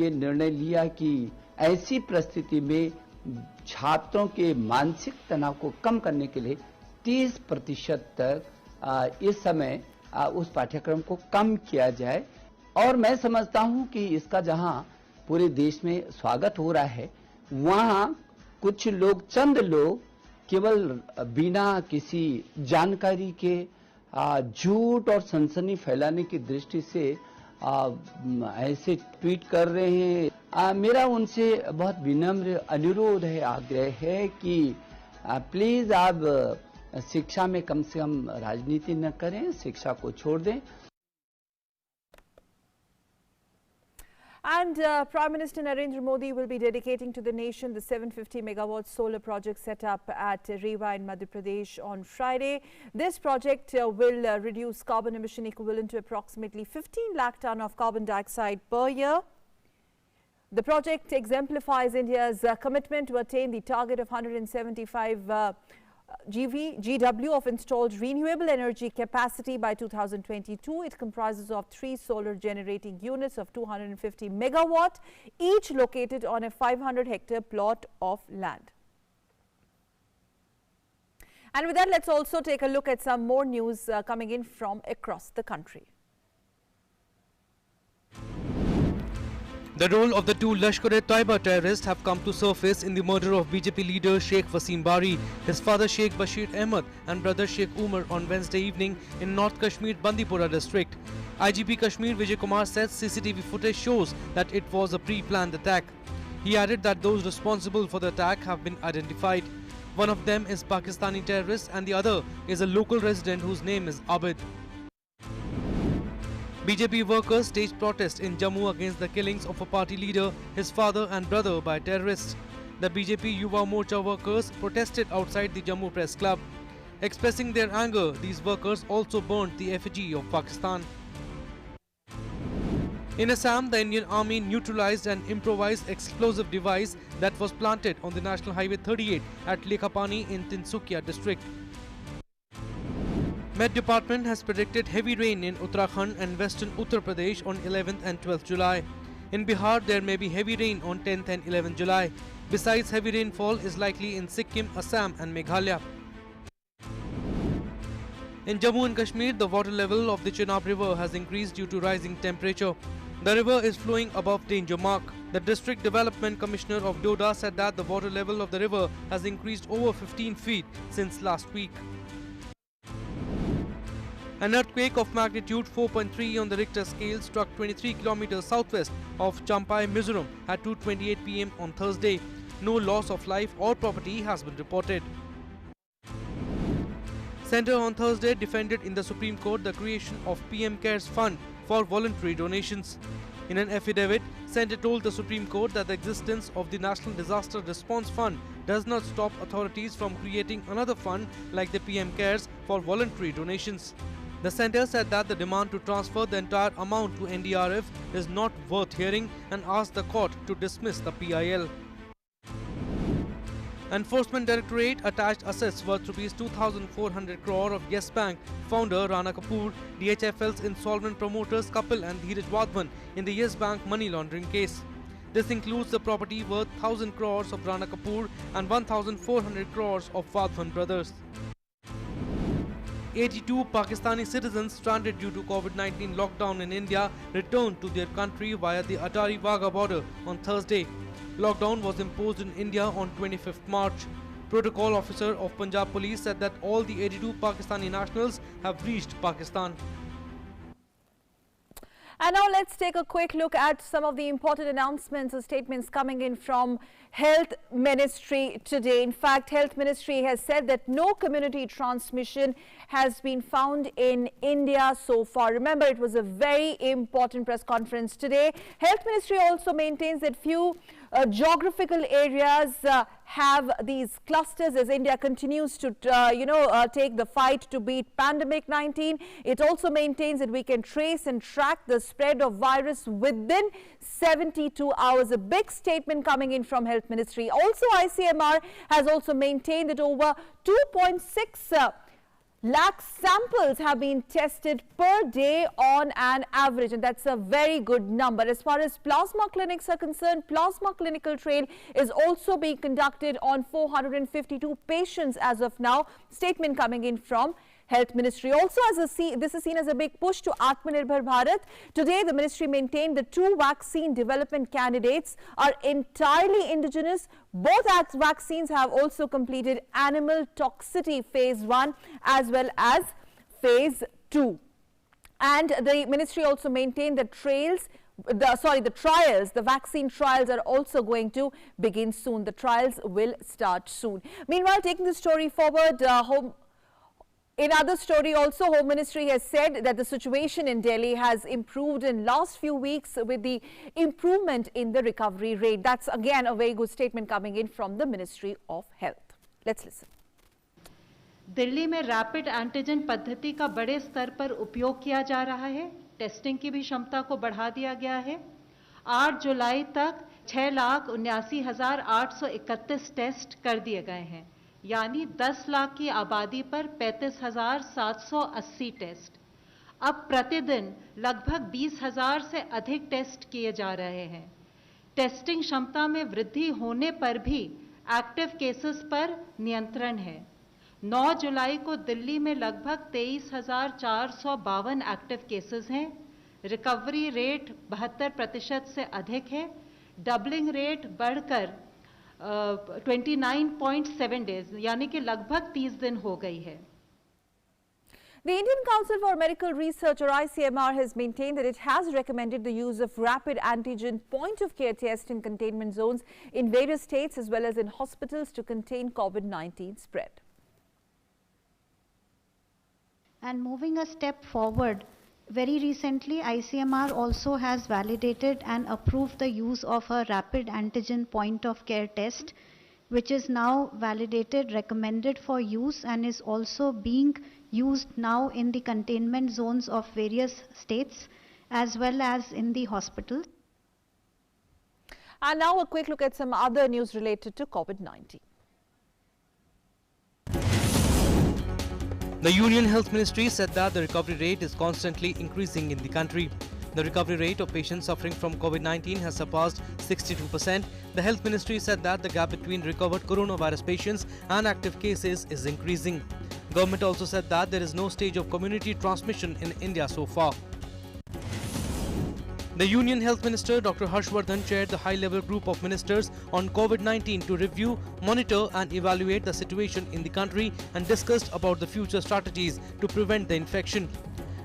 ये निर्णय लिया कि ऐसी परिस्थिति में छात्रों के मानसिक तनाव को कम करने के लिए 30% तक इस समय उस पाठ्यक्रम को कम किया जाए। और मैं समझता हूं कि इसका जहां पूरे देश में स्वागत हो रहा है, वहां कुछ लोग, चंद लोग केवल बिना किसी जानकारी के झूठ और सनसनी फैलाने की दृष्टि से ऐसे ट्वीट कर रहे हैं। मेरा उनसे बहुत विनम्र अनुरोध है, आग्रह है कि प्लीज आप शिक्षा में कम से कम राजनीति न करें, शिक्षा को छोड़ दें। And Prime Minister Narendra Modi will be dedicating to the nation the 750 megawatt solar project set up at Rewa in Madhya Pradesh on Friday. This project will reduce carbon emission equivalent to approximately 15 lakh ton of carbon dioxide per year. The project exemplifies India's commitment to attain the target of 175 GW of installed renewable energy capacity by 2022. It comprises of 3 solar generating units of 250 megawatt, each located on a 500-hectare plot of land. And with that, let's also take a look at some more news coming in from across the country. The role of the two Lashkar-e-Taiba terrorists have come to surface in the murder of BJP leader Sheikh Wasim Bari, his father Sheikh Bashir Ahmed and brother Sheikh Umar on Wednesday evening in North Kashmir Bandipora district. IGP Kashmir Vijay Kumar says CCTV footage shows that it was a pre-planned attack. He added that those responsible for the attack have been identified. One of them is Pakistani terrorist and the other is a local resident whose name is Abid. BJP workers staged protest in Jammu against the killings of a party leader, his father and brother by terrorists. The BJP Yuva Morcha workers protested outside the Jammu Press Club. Expressing their anger, these workers also burnt the effigy of Pakistan. In Assam, the Indian Army neutralized an improvised explosive device that was planted on the National Highway 38 at Lekhapani in Tinsukia district. Met Department has predicted heavy rain in Uttarakhand and western Uttar Pradesh on 11th and 12th July. In Bihar, there may be heavy rain on 10th and 11th July. Besides, heavy rainfall is likely in Sikkim, Assam and Meghalaya. In Jammu and Kashmir, the water level of the Chenab River has increased due to rising temperature. The river is flowing above danger mark. The District Development Commissioner of Doda said that the water level of the river has increased over 15 feet since last week. An earthquake of magnitude 4.3 on the Richter scale struck 23 kilometers southwest of Champai, Mizoram at 2:28 p.m. on Thursday. No loss of life or property has been reported. Centre on Thursday defended in the Supreme Court the creation of PM Cares Fund for voluntary donations. In an affidavit, Centre told the Supreme Court that the existence of the National Disaster Response Fund does not stop authorities from creating another fund like the PM Cares for voluntary donations. The centre said that the demand to transfer the entire amount to NDRF is not worth hearing and asked the court to dismiss the PIL. Enforcement Directorate attached assets worth rupees 2,400 crore of Yes Bank founder Rana Kapoor, DHFL's insolvent promoters Kapil and Dheeraj Wadhwan in the Yes Bank money laundering case. This includes the property worth 1,000 crores of Rana Kapoor and 1,400 crores of Wadhwan brothers. 82 Pakistani citizens stranded due to COVID-19 lockdown in India returned to their country via the Atari-Wagah border on Thursday. Lockdown was imposed in India on 25th March. Protocol officer of Punjab Police said that all the 82 Pakistani nationals have reached Pakistan. And now let's take a quick look at some of the important announcements or statements coming in from Health Ministry today. In fact, Health Ministry has said that no community transmission has been found in India so far. Remember, it was a very important press conference today. Health Ministry also maintains that few geographical areas have these clusters as India continues to, take the fight to beat pandemic 19. It also maintains that we can trace and track the spread of virus within 72 hours. A big statement coming in from Health Ministry. Also, ICMR has also maintained that over 2.6 lakh samples have been tested per day on an average, and that's a very good number. As far as plasma clinics are concerned, plasma clinical trial is also being conducted on 452 patients as of now. Statement coming in from Health Ministry. Also, this is seen as a big push to Atmanirbhar Bharat. Today, the ministry maintained the 2 vaccine development candidates are entirely indigenous. Both vaccines have also completed animal toxicity phase 1 as well as phase 2. And the ministry also maintained that the vaccine trials are also going to begin soon. The trials will start soon. Meanwhile, taking the story forward, in other story also, Home Ministry has said that the situation in Delhi has improved in last few weeks with the improvement in the recovery rate. That's again a very good statement coming in from the Ministry of Health. Let's listen. Delhi में rapid antigen पद्धति का बड़े स्तर पर उपयोग किया जा रहा है। टेस्टिंग की भी क्षमता को बढ़ा दिया गया है। 8 जुलाई तक 6,79,831 टेस्ट कर दिए गए हैं, यानी 10 लाख की आबादी पर 35,780 टेस्ट। अब प्रतिदिन लगभग 20,000 से अधिक टेस्ट किए जा रहे हैं। टेस्टिंग क्षमता में वृद्धि होने पर भी एक्टिव केसेस पर नियंत्रण है। 9 जुलाई को दिल्ली में लगभग 23,452 एक्टिव केसेस हैं। रिकवरी रेट 72% से अधिक है। डबलिंग रेट बढ़कर 29.7 डेज यानी कि लगभग 30 दिन हो गई है। The Indian Council for Medical Research, or ICMR, has maintained that it has recommended the use of rapid antigen point-of-care tests in containment zones in various states as well as in hospitals to contain COVID-19 spread. And moving a step forward, very recently ICMR also has validated and approved the use of a rapid antigen point-of-care test, which is now validated, recommended for use, and is also being used now in the containment zones of various states as well as in the hospitals. And now a quick look at some other news related to COVID-19. The Union Health Ministry said that the recovery rate is constantly increasing in the country. The recovery rate of patients suffering from COVID-19 has surpassed 62%. The Health Ministry said that the gap between recovered coronavirus patients and active cases is increasing. Government also said that there is no stage of community transmission in India so far. The Union Health Minister Dr. Harshvardhan chaired the high-level group of ministers on COVID-19 to review, monitor and evaluate the situation in the country and discussed about the future strategies to prevent the infection.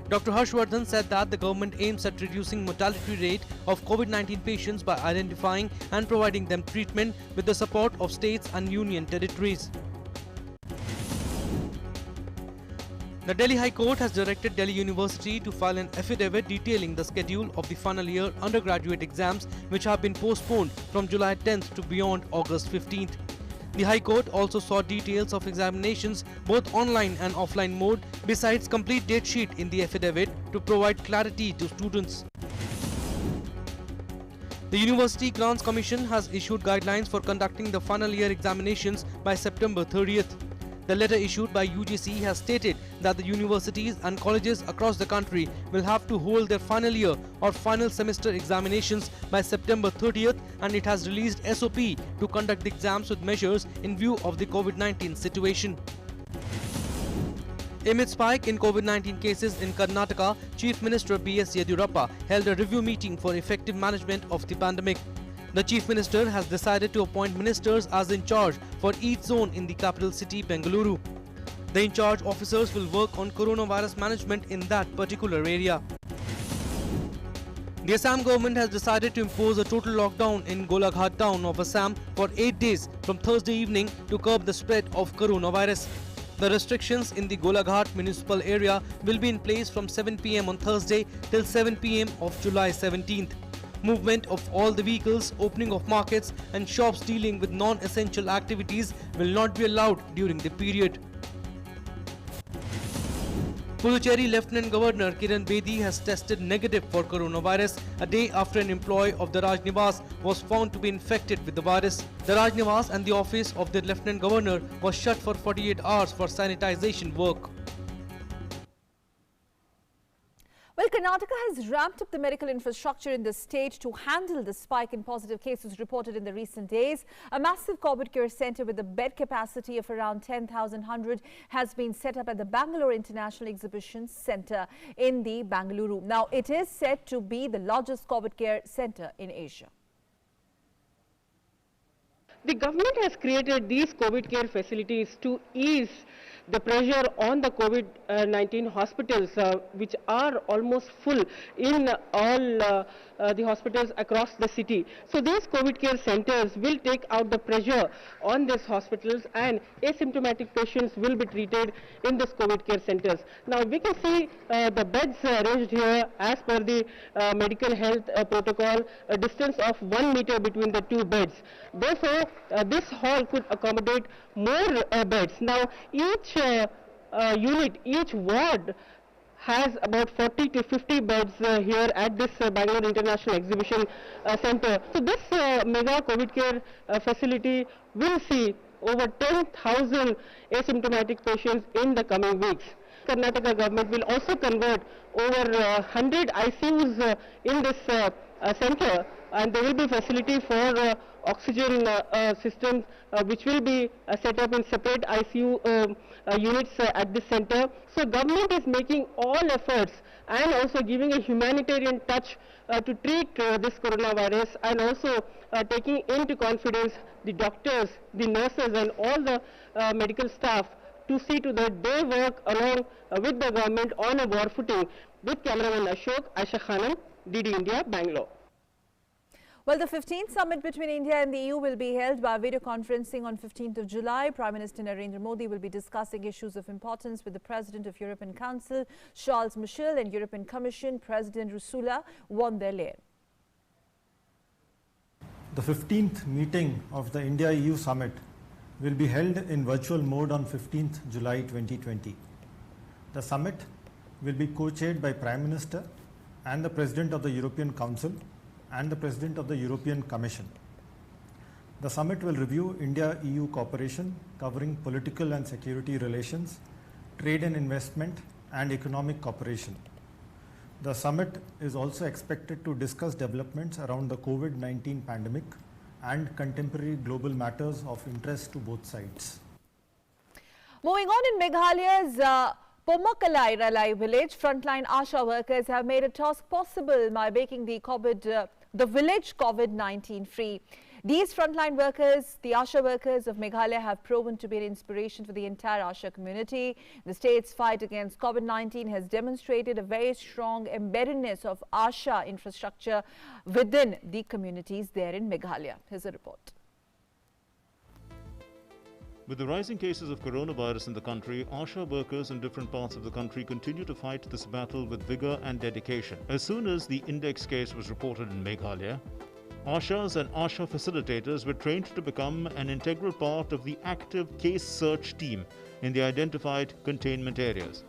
Dr. Harshvardhan said that the government aims at reducing mortality rate of COVID-19 patients by identifying and providing them treatment with the support of states and union territories. The Delhi High Court has directed Delhi University to file an affidavit detailing the schedule of the final year undergraduate exams which have been postponed from July 10th to beyond August 15th. The High Court also sought details of examinations both online and offline mode, besides complete date sheet in the affidavit to provide clarity to students. The University Grants Commission has issued guidelines for conducting the final year examinations by September 30th. The letter issued by UGC has stated that the universities and colleges across the country will have to hold their final year or final semester examinations by September 30th, and it has released SOP to conduct the exams with measures in view of the COVID-19 situation. Amid spike in COVID-19 cases in Karnataka, Chief Minister B.S. Yediyurappa held a review meeting for effective management of the pandemic. The Chief Minister has decided to appoint ministers as in charge for each zone in the capital city, Bengaluru. The in-charge officers will work on coronavirus management in that particular area. The Assam government has decided to impose a total lockdown in Golaghat town of Assam for 8 days from Thursday evening to curb the spread of coronavirus. The restrictions in the Golaghat municipal area will be in place from 7 p.m. on Thursday till 7 p.m. of July 17th. Movement of all the vehicles, opening of markets and shops dealing with non-essential activities will not be allowed during the period. Puducherry Lieutenant Governor Kiran Bedi has tested negative for coronavirus a day after an employee of the Raj Niwas was found to be infected with the virus. The Raj Niwas and the office of the Lieutenant Governor was shut for 48 hours for sanitization work. Well, Karnataka has ramped up the medical infrastructure in the state to handle the spike in positive cases reported in the recent days. A massive COVID care centre with a bed capacity of around 10,100 has been set up at the Bangalore International Exhibition Centre in the Bangalore. Now, it is said to be the largest COVID care centre in Asia. The government has created these COVID care facilities to ease the pressure on the COVID-19 hospitals, which are almost full in all the hospitals across the city. So these COVID care centers will take out the pressure on these hospitals, and asymptomatic patients will be treated in these COVID care centers. Now we can see the beds arranged here as per the medical health protocol, a distance of 1 meter between the two beds. Therefore, this hall could accommodate more beds. Now each unit, each ward has about 40 to 50 beds here at this Bangalore International Exhibition Centre. So this mega COVID care facility will see over 10,000 asymptomatic patients in the coming weeks. Karnataka government will also convert over 100 ICUs in this centre, and there will be facility for oxygen systems which will be set up in separate ICU units at this centre. So government is making all efforts and also giving a humanitarian touch to treat this coronavirus, and also taking into confidence the doctors, the nurses and all the medical staff to see to that they work along with the government on a war footing. With cameraman Ashok, Aisha Khanam, DD India, Bangalore. Well, the 15th summit between India and the EU will be held by video conferencing on 15th of July. Prime Minister Narendra Modi will be discussing issues of importance with the President of European Council, Charles Michel, and European Commission President Ursula von der Leyen. The 15th meeting of the India-EU summit will be held in virtual mode on 15th July 2020. The summit will be co-chaired by Prime Minister and the President of the European Council and the President of the European Commission. The summit will review India-EU cooperation covering political and security relations, trade and investment, and economic cooperation. The summit is also expected to discuss developments around the COVID-19 pandemic and contemporary global matters of interest to both sides. Moving on, in Meghalaya's Pommakalai Ralai village, frontline ASHA workers have made a task possible by making the village COVID-19 free. These frontline workers, the ASHA workers of Meghalaya, have proven to be an inspiration for the entire ASHA community. The state's fight against COVID-19 has demonstrated a very strong embeddedness of ASHA infrastructure within the communities there in Meghalaya. Here's a report. With the rising cases of coronavirus in the country, ASHA workers in different parts of the country continue to fight this battle with vigor and dedication. As soon as the index case was reported in Meghalaya, Ashas and Asha facilitators were trained to become an integral part of the active case search team in the identified containment areas.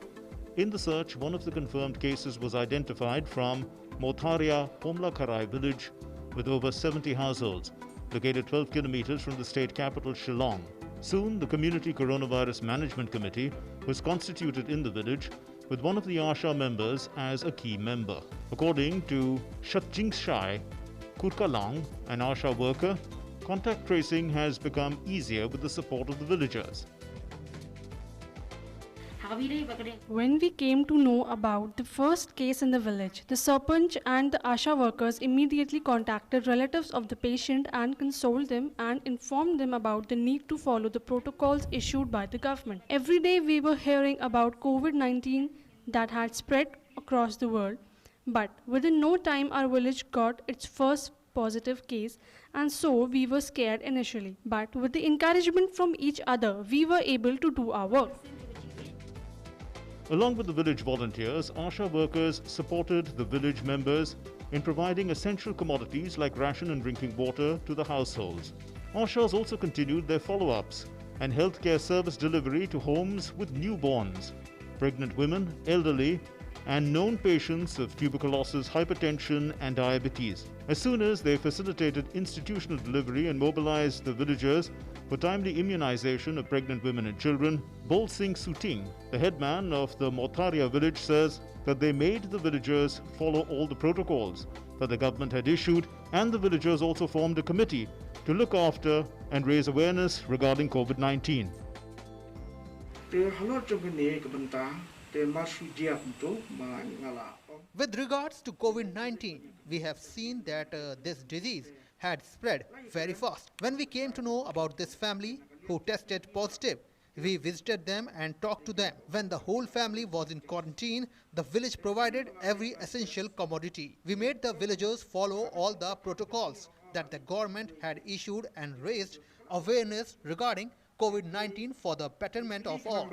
In the search, one of the confirmed cases was identified from Motharia Pomlakarai village with over 70 households, located 12 kilometers from the state capital Shillong. Soon, the Community Coronavirus Management Committee was constituted in the village, with one of the Asha members as a key member. According to Shatjingshai Kurkalang, an Asha worker, contact tracing has become easier with the support of the villagers. When we came to know about the first case in the village, the Sarpanch and the Asha workers immediately contacted relatives of the patient and consoled them and informed them about the need to follow the protocols issued by the government. Every day we were hearing about COVID-19 that had spread across the world, but within no time our village got its first positive case, and so we were scared initially. But with the encouragement from each other, we were able to do our work. Along with the village volunteers, Asha workers supported the village members in providing essential commodities like ration and drinking water to the households. Ashas also continued their follow-ups and healthcare service delivery to homes with newborns, pregnant women, elderly, and known patients of tuberculosis, hypertension, and diabetes. As soon as they facilitated institutional delivery and mobilized the villagers for timely immunization of pregnant women and children, Bol Singh Suting, the headman of the Motharia village, says that they made the villagers follow all the protocols that the government had issued, and the villagers also formed a committee to look after and raise awareness regarding COVID-19. With regards to COVID-19, we have seen that this disease had spread very fast. When we came to know about this family who tested positive, we visited them and talked to them. When the whole family was in quarantine, the village provided every essential commodity. We made the villagers follow all the protocols that the government had issued and raised awareness regarding COVID-19 for the betterment of all.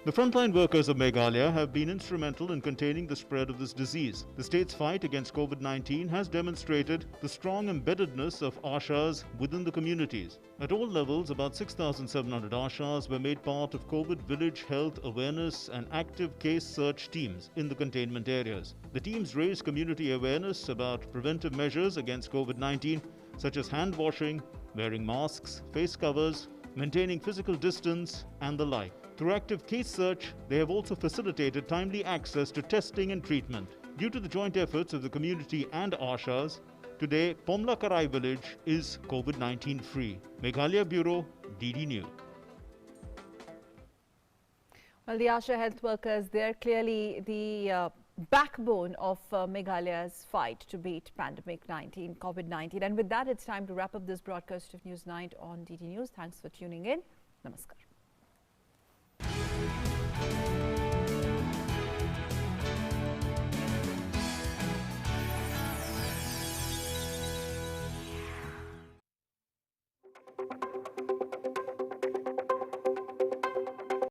The frontline workers of Meghalaya have been instrumental in containing the spread of this disease. The state's fight against COVID-19 has demonstrated the strong embeddedness of Ashas within the communities. At all levels, about 6,700 Ashas were made part of COVID village health awareness and active case search teams in the containment areas. The teams raised community awareness about preventive measures against COVID-19, such as hand washing, wearing masks, face covers, maintaining physical distance, and the like. Through active case search, they have also facilitated timely access to testing and treatment. Due to the joint efforts of the community and Ashas, today Pomlakarai village is COVID-19 free. Meghalaya Bureau, DD News. Well, the Asha health workers, they're clearly the backbone of Meghalaya's fight to beat pandemic COVID-19. And with that, it's time to wrap up this broadcast of News Night on DD News. Thanks for tuning in. Namaskar.